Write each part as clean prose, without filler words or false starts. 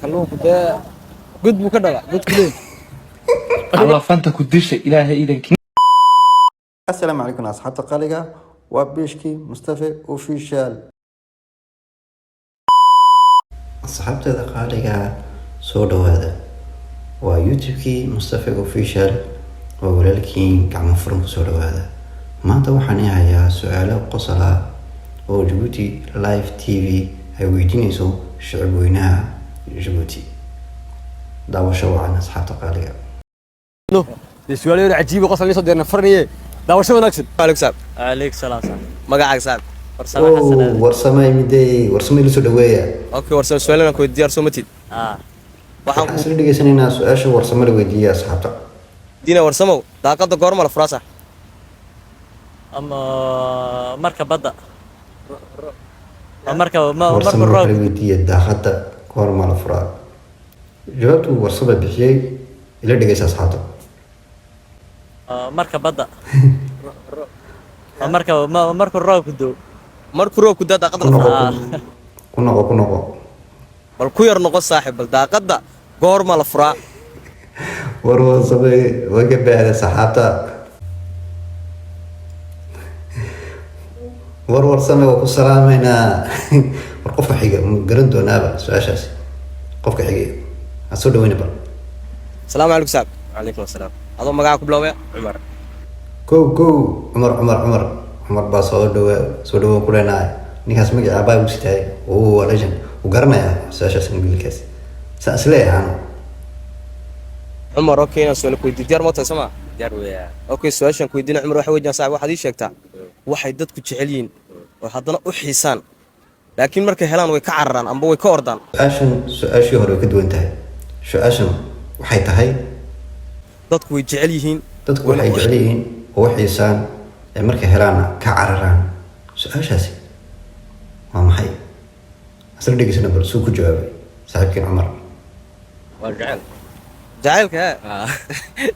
kalluunku dee god buu ka dhalaa godku leey الله فانت كدش إلهي إيدك. السلام عليكم أصحاب القلقة وبيشكي مصطفى أوفيشال أصحاب القلقة صورة هذا ويوتيوبكي مصطفى أوفيشال وولالكين كعم فرنك صورة هذا ما توحني هيا سؤال قصلا وجبوتي لايف تي في هيويدينيسو شعبوينها جبوتي دعوة شو عن أصحاب القلقة السؤال عجيب قصة لي صدرنا فرنيه داوش ما نكسب عليك ساب عليك سلام مقعك ساب ورسمة حسنة ورسمة ميدي ورسمة لسه دوية اوكي ورسم السؤال انا كنت ديار سومتي waxaan isla dhigeysanayna su'aasha warsamo la weydiiyay asxaabta diina warsamo daaqada goorma la furaasa أما مركب بدأ مركب warsamo la weydiiyay daaqada goorma la furaa jawaabtu warsamo bixiyay ila dhigeysa asxaabta مركب بدأ مركب الروك دو markuu roobku daa daaqada la furaa ku noqo bal ku yar noqo saaxiib bal daaqada goorma la furaa war warsamo waga baahda asxaabta war warsamo ku salaamayna war qofka xiga ma garan doonaaba su'aashaas qofka xiga soo dhaweynaa bal السلام عليكم ساب وعليكم السلام adoo magaca ku bilowaya Umar go عمر baa soo dhawo ku leenahay ninkaas magaca baa uu sitay oo legend u garanaya saashaas ingilkaas saas leeyahay Umar okay na su'aal ku weydiin diyaar ma tahay sama ديار ويا okay su'aashan ku weydiin Umar waxa weeyaan saaxiib waxaad ii sheegtaa waxay dadku jecel yihiin oo haddana u xiisaan laakiin markay helaan way ka cararaan amba way ka ordaan su'aashii hore ka duwan tahay su'aashan waxay tahay dadku way jecel yihiin dadku waxay jecel yihiin oo xiisaan ee markay helaan ka cararaan su'aashaasi waa maxay asal dhigisna bal soo ku jawaabay saaxiibkeen Umar والجعل jacaylka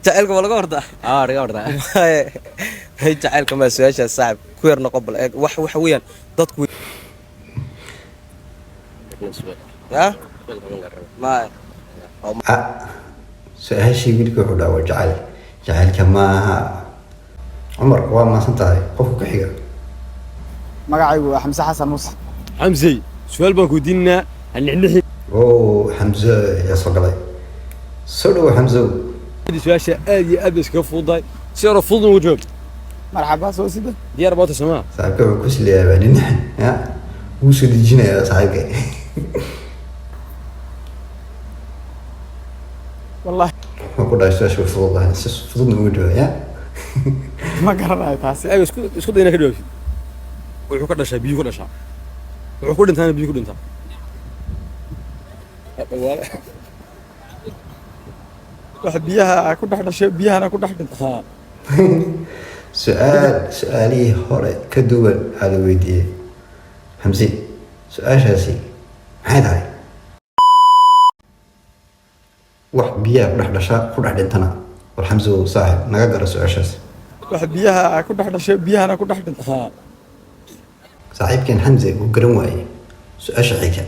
jacaylka ma laga hortaa رجع ورده hay jacaylka ma su'aasha saaxiib ku yar noqo bal waxa weeyaan dadku ya ma su'aashii wiilka wuxuu dhaaway jacaylka maaha Umar waa ma santahay qofka ku xiga magacaygu waa xamse xasan muuse حمزي سؤال بانكو دينا هنحنحي oo Hamza ya soo galay soo dhaw Hamza سؤال ادي ابس كفوضاي سير فوض وجوب marxaba soo sida ديار بوتا سما saaxiibka wuxuu ku sileeyay nin ya uu soo dijinaya saaxiibka wallahi ma ku dhaasho soo fududahay si fudud ugu dhaw ya ma garanayo taasi ايوه اسكو دينا كدوش wuxuu ka dhashay biyo ku dhashaa wuxuu ku dhintaana biyo ku dhintaa wax biyaha ku dhex dhashay biyahana ku dhex dhinta su'aalihii hore ka duwan aa la weydiiyey Hamzi su'aashaasi maxay tahay wax biyaha ku dhex dhashaa ku dhex dhintana war Hamza saaxiib naga garo su'aashaas wax biyaha ku dhex dhashay biyahana ku dhex dhinta saaxiibkeen Hamza uu garan waayay su'aasha xiga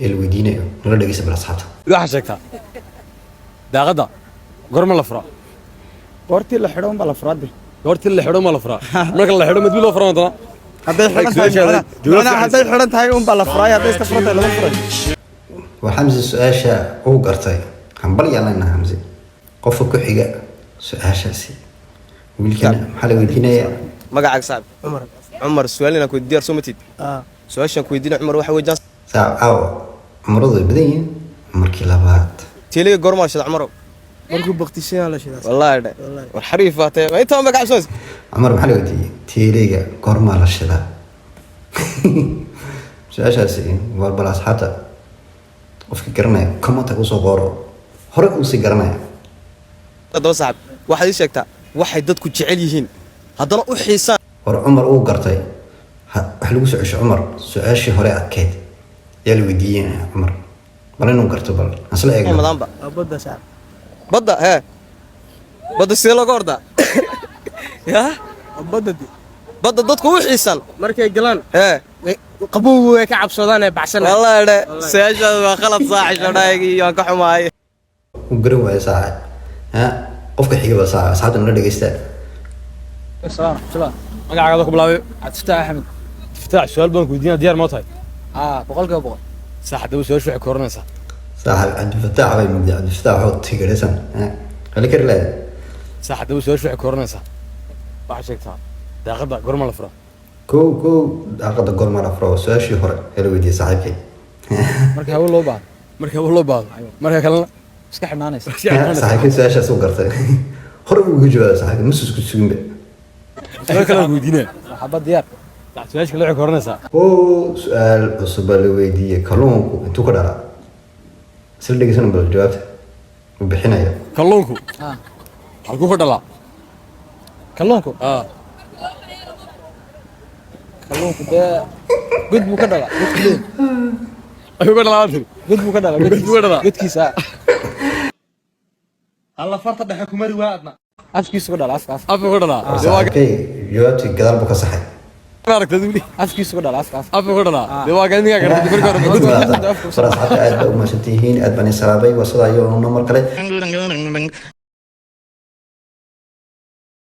ee la weydiinayo nala dhageysa bal asxaabta waxa sheegtaa daaqada gorma la furaa goortii la xidho unbaa la furaade goortii la xidho ma la furaa marka la xidho madbi loo furaa wadana hadday xidhan tahay unbaa la furaay hadday iska furan tahay lama furay waa Hamza su'aasha uu gartay hambal yaalana Hamza qofka ku xiga su'aashaasi wiilkan maxaa la weydiinayaa magacaaga saaxiib Umar su'aalina ku diyaar soomatid su'aashan ku weydiin Umar waxa weeyaan saacaw umradu badan yihiin markii labaad تيلي قرما شد عمرو markuu baqtishay la shidaa والله ده والحريف فاتي ما انت ما قاعد سوس عمر maxaa la weydiiyay tiiliga goorma la shidaa su'aashaasi war bal asxaabta qofka garanaya comment ku soo qoro hore uu si garanaya dad saaxib waxaad ii sheegtaa waxay dadku jecel yihiin haddana u xiisaan war Umar uu gartay wax lagu soo cesho Umar su'aashii hore adkeyd yaa la weydiiyay Umar bal inuu garto bal asla eego madaanba badda saar badda badda sidee looga ordaa ya badda dadku u xiisaan markay galaan qabowgu way ka cabsadaan ee baxsan والله ده سياشة وخلط صاحي شرايقي يوكا حماي u garan waayo saaca ha qofka xigaba saaca asxaabta nala dhegeystaa salaam salaam magacaaga ku bilaabay Abdulfatah Ahmed iftaax su'aal baan ku weydiinaa diyaar ma tahay boqolkiiba boqol saaxadaba su'aashu waxay ka oranaysaa saaxa cabdifataax bay mugdi cabdifataax oo tigiraysan ha hali kari lahayd saaxadaba su'aashu waxay ka oranaysaa waxaa sheegtaa daaqadda gorma la furaa kow daaqada gorma la furo su-aashii hore ee la weydiiyey saaxiibkay marka hawo loo baahdo marka wax loo baahdo marka kalena iska xidhnaanaysa saaxiibkay su-aashaas u gartay hore uu uga jawaabay saaxiibkay ma susku suginba su'aal kale aan ku weydiinaya xabad diyaar su'aasha kale waxay ka oranaysaa su-aal cusub baa la weydiiyey kalluunku intuu ka dhalaa isla dhegeysan bal jawaabta uu bixinayo kalluunku halkuu ka dhalaa kalluunku kalluunku dee god buu ka dhalaa ayuu ka dhalaa tiri god buu ka dhalaa God buu ka dhalaa. godkiisa alla farta dhexe ku mari waa adna afkiisu ka dhalaa afka afka ka dhalaa dee waa saaxiibkay jawaabtii gadaal buu ka saxay ka aragtay wili afkiisu ka dhalaa afka afka ka dhalaa dee waa gaadniga gartay marka hore faraas xataa aad baa u mahadsantihiin aad baan i salaamay waa sidaa iyo mar kale